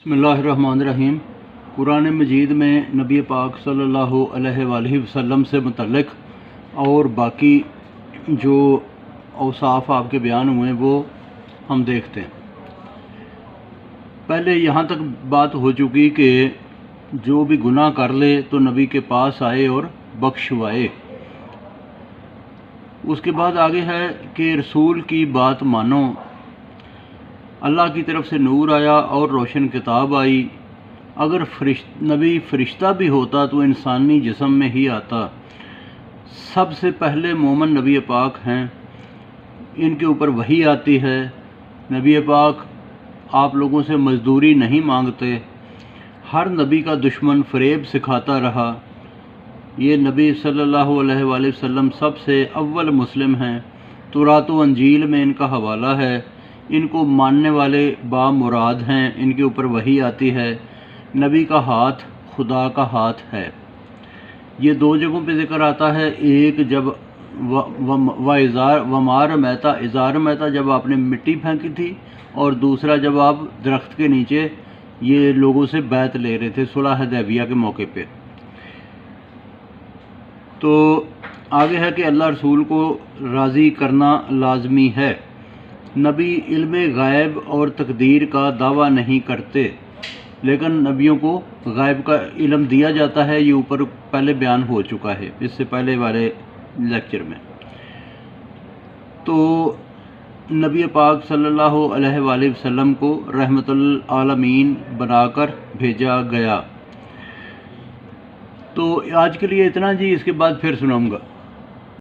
बिस्मिल्लाहिर्रहमानिर्रहीम। कुरान मजीद में नबी पाक सल्लल्लाहु अलैहि वसल्लम से मुतल्लिक़ और बाकी जो औसाफ आपके बयान हुए वो हम देखते हैं। पहले यहाँ तक बात हो चुकी कि जो भी गुनाह कर ले तो नबी के पास आए और बख्शवाए। उसके बाद आगे है कि रसूल की बात मानो। अल्लाह की तरफ से नूर आया और रोशन किताब आई। अगर नबी फरिश्ता भी होता तो इंसानी जिस्म में ही आता। सबसे पहले मोमन नबी पाक हैं, इनके ऊपर वही आती है। नबी पाक आप लोगों से मजदूरी नहीं मांगते। हर नबी का दुश्मन फरेब सिखाता रहा। ये नबी सल्लल्लाहु अलैहि वसल्लम सबसे अव्वल मुस्लिम हैं। तौरात व अंजील में इनका हवाला है। इनको मानने वाले बामुराद हैं। इनके ऊपर वही आती है। नबी का हाथ खुदा का हाथ है। ये दो जगहों पे ज़िक्र आता है। एक जब वमार महता इज़ार महता जब आपने मिट्टी फेंकी थी, और दूसरा जब आप दरख्त के नीचे ये लोगों से बैत ले रहे थे सुलह हुदैबिया के मौके पे। तो आगे है कि अल्लाह रसूल को राज़ी करना लाजमी है। नबी इल्मे गायब और तकदीर का दावा नहीं करते, लेकिन नबियों को गायब का इल्म दिया जाता है। ये ऊपर पहले बयान हो चुका है इससे पहले वाले लेक्चर में। तो नबी पाक सल्लल्लाहु अलैहि वसल्लम को रहमतुल आलमीन बनाकर भेजा गया। तो आज के लिए इतना जी, इसके बाद फिर सुनाऊंगा।